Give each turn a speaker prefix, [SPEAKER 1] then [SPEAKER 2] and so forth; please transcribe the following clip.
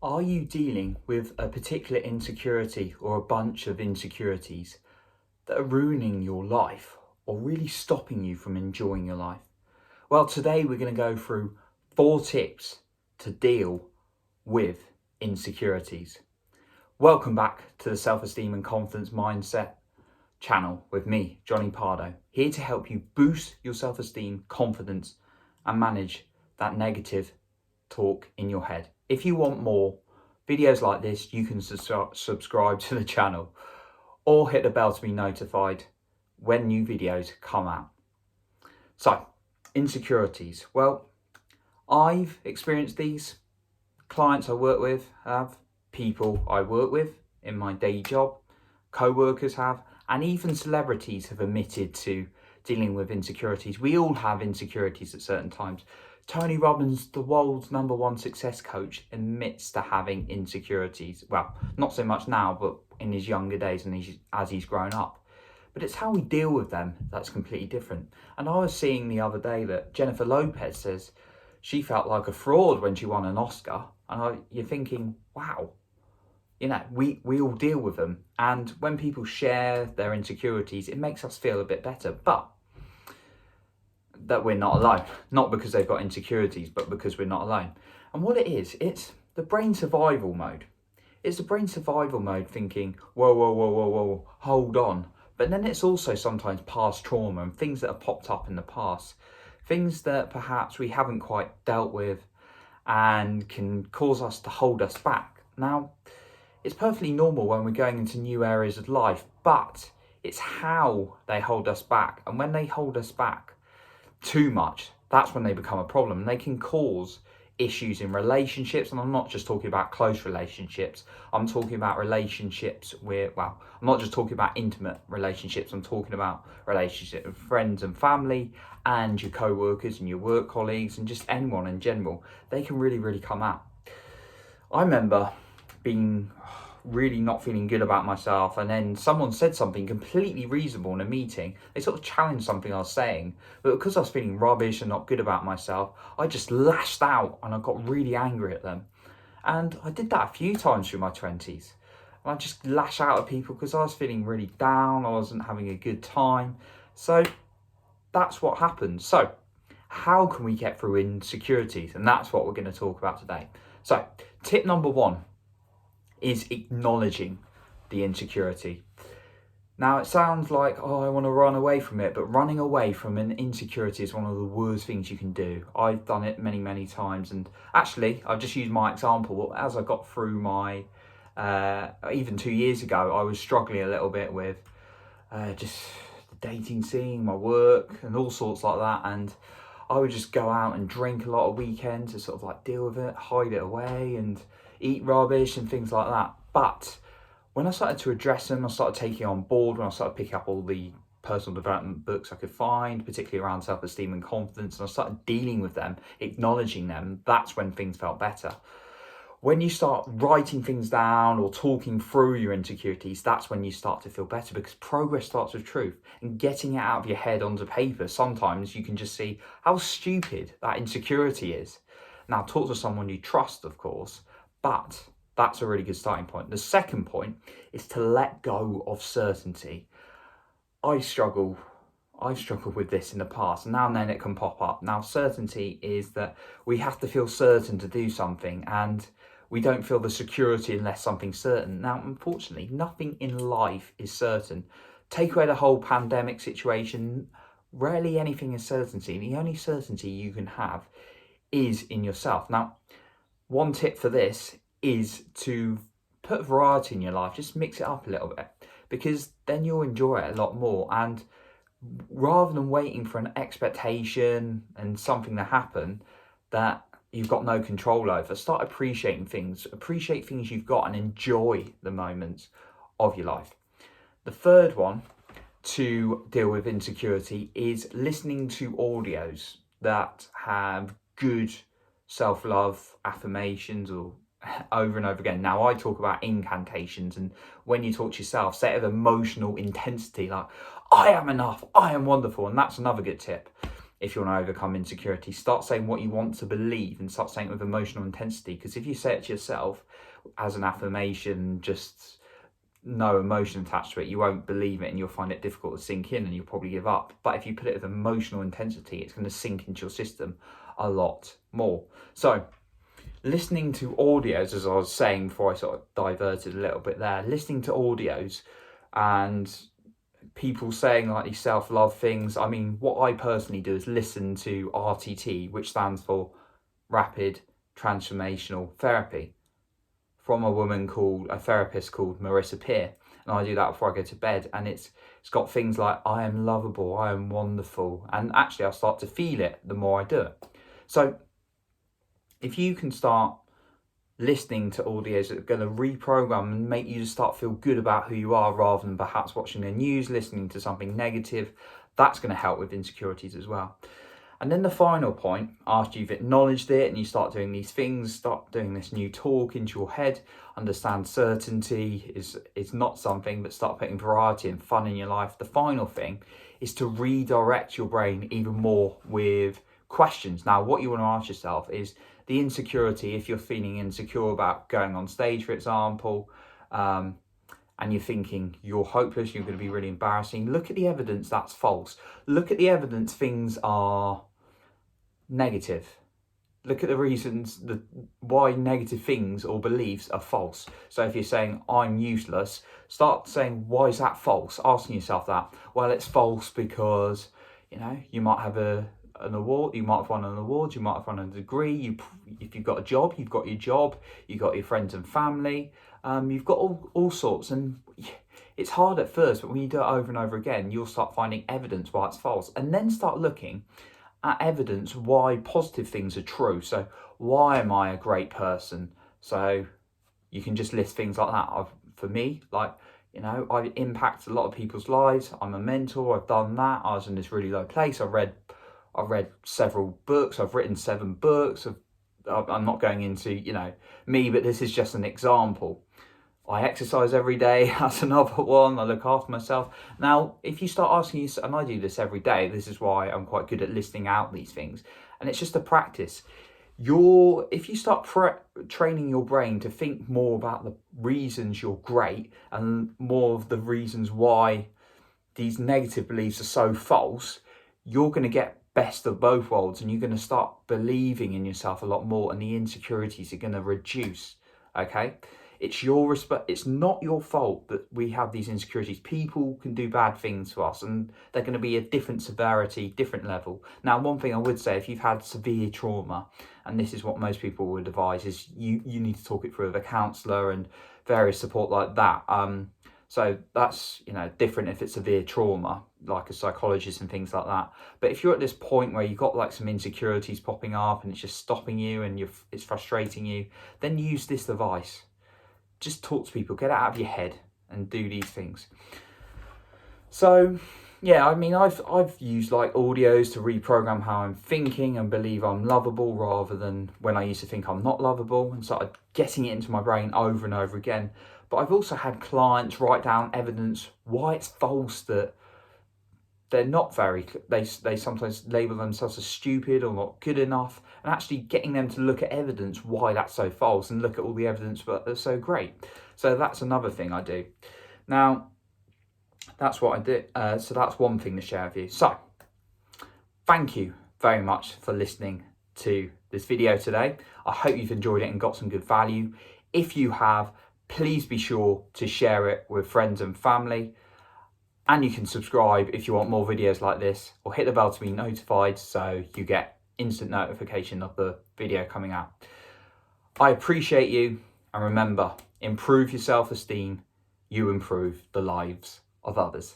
[SPEAKER 1] Are you dealing with a particular insecurity or a bunch of insecurities that are ruining your life or really stopping you from enjoying your life? Well, today we're going to go through 4 tips to deal with insecurities. Welcome back to the Self-Esteem and Confidence Mindset channel with me, Johnny Pardo, here to help you boost your self-esteem, confidence, and manage that negative talk in your head. If you want more videos like this, you can subscribe to the channel or hit the bell to be notified when new videos come out. So, insecurities. Well, I've experienced these. Clients I work with have, people I work with in my day job, co-workers have, and even celebrities have admitted to dealing with insecurities. We all have insecurities at certain times. Tony Robbins, the world's #1 success coach, admits to having insecurities. Well, not so much now, but in his younger days and as he's grown up. But it's how we deal with them that's completely different. And I was seeing the other day that Jennifer Lopez says she felt like a fraud when she won an Oscar. And you're thinking, wow, we all deal with them. And when people share their insecurities, it makes us feel a bit better. But that we're not alone. Not because they've got insecurities, but because we're not alone. And what it is, it's the brain survival mode. It's the brain survival mode thinking, whoa, hold on. But then it's also sometimes past trauma and things that have popped up in the past. Things that perhaps we haven't quite dealt with and can cause us to hold us back. Now, it's perfectly normal when we're going into new areas of life, but it's how they hold us back. And when they hold us back too much, that's when they become a problem. And they can cause issues in relationships. And I'm not just talking about close relationships. I'm talking about relationships where, I'm not just talking about intimate relationships. I'm talking about relationships with friends and family and your co-workers and your work colleagues and just anyone in general. They can really come out. I remember being really not feeling good about myself, and then someone said something completely reasonable in a meeting. They sort of challenged something I was saying, but because I was feeling rubbish and not good about myself, I just lashed out and I got really angry at them. And I did that a few times through my 20s. And I just lash out at people because I was feeling really down, I wasn't having a good time. So that's what happens. So how can we get through insecurities? And that's what we're going to talk about today. So tip number 1 is acknowledging the insecurity. Now, it sounds like, I want to run away from it, but running away from an insecurity is one of the worst things you can do. I've done it many times, and actually, I've just used my example. As I got through my, even 2 years ago, I was struggling a little bit with just the dating scene, my work, and all sorts like that, and I would just go out and drink a lot of weekends to sort of like deal with it, hide it away, and eat rubbish and things like that. But when I started to address them, I started taking on board, when I started picking up all the personal development books I could find, particularly around self-esteem and confidence, and I started dealing with them, acknowledging them, that's when things felt better. When you start writing things down or talking through your insecurities, that's when you start to feel better, because progress starts with truth, and getting it out of your head onto paper, sometimes you can just see how stupid that insecurity is. Now, talk to someone you trust, of course, but that's a really good starting point. The second point is to let go of certainty. I've struggled with this in the past. Now and then it can pop up. Now, certainty is that we have to feel certain to do something, and we don't feel the security unless something's certain. Now, unfortunately, nothing in life is certain. Take away the whole pandemic situation, rarely anything is certainty. The only certainty you can have is in yourself. Now, one tip for this is to put variety in your life. Just mix it up a little bit, because then you'll enjoy it a lot more. And rather than waiting for an expectation and something to happen that you've got no control over, start appreciating things. Appreciate things you've got and enjoy the moments of your life. The third one to deal with insecurity is listening to audios that have good self-love affirmations or over and over again. Now, I talk about incantations, and when you talk to yourself, say it with emotional intensity, like, I am enough, I am wonderful. And that's another good tip. if you want to overcome insecurity. Start saying what you want to believe and start saying it with emotional intensity. Because if you say it to yourself as an affirmation, just no emotion attached to it, you won't believe it and you'll find it difficult to sink in and you'll probably give up. But if you put it with emotional intensity, it's going to sink into your system a lot more. So listening to audios, as I was saying before I sort of diverted a little bit there, listening to audios and people saying like these self-love things. I mean, what I personally do is listen to RTT, which stands for Rapid Transformational Therapy, from a therapist called Marissa Peer. And I do that before I go to bed. And it's got things like, I am lovable, I am wonderful. And actually I start to feel it the more I do it. So if you can start listening to audios that are going to reprogram and make you just start feel good about who you are, rather than perhaps watching the news, listening to something negative, that's going to help with insecurities as well. And then the final point, after you've acknowledged it and you start doing these things, start doing this new talk into your head, understand certainty is not something, but start putting variety and fun in your life. The final thing is to redirect your brain even more with questions. Now, what you want to ask yourself is the insecurity, if you're feeling insecure about going on stage, for example, and you're thinking you're hopeless, you're going to be really embarrassing, look at the evidence that's false. Look at the evidence things are negative. Look at the reasons why negative things or beliefs are false. So if you're saying, I'm useless, start saying, why is that false? Asking yourself that. Well, it's false because, you might have an award, you might have won an award, you might have won a degree, if you've got a job, you've got your job, you've got your friends and family, you've got all sorts. And it's hard at first, but when you do it over and over again, you'll start finding evidence why it's false, and then start looking at evidence why positive things are true. So why am I a great person? So you can just list things like that. For me, I impact a lot of people's lives. I'm a mentor. I've done that. I was in this really low place. I've read several books. I've written 7 books. I'm not going into me, but this is just an example. I exercise every day. That's another one. I look after myself. Now, if you start asking yourself, and I do this every day, this is why I'm quite good at listing out these things, and it's just a practice. If you start training your brain to think more about the reasons you're great and more of the reasons why these negative beliefs are so false, you're going to get best of both worlds, and you're going to start believing in yourself a lot more, and the insecurities are going to reduce. Okay? It's not your fault that we have these insecurities. People can do bad things to us, and they're going to be a different severity, different level. Now, one thing I would say, if you've had severe trauma, and this is what most people would advise, is you need to talk it through with a counsellor and various support like that. So that's different if it's severe trauma, like a psychologist and things like that. But if you're at this point where you've got some insecurities popping up and it's just stopping you and it's frustrating you, then use this device. Just talk to people, get it out of your head and do these things. So yeah, I've used audios to reprogram how I'm thinking and believe I'm lovable, rather than when I used to think I'm not lovable, and started getting it into my brain over and over again. But I've also had clients write down evidence why it's false, that they're not they sometimes label themselves as stupid or not good enough, and actually getting them to look at evidence why that's so false and look at all the evidence but they're so great. So that's another thing I do. Now, that's what I do. So that's one thing to share with you. So thank you very much for listening to this video today. I hope you've enjoyed it and got some good value. If you have, please be sure to share it with friends and family. And you can subscribe if you want more videos like this, or hit the bell to be notified so you get instant notification of the video coming out. I appreciate you, and remember, improve your self-esteem, you improve the lives of others.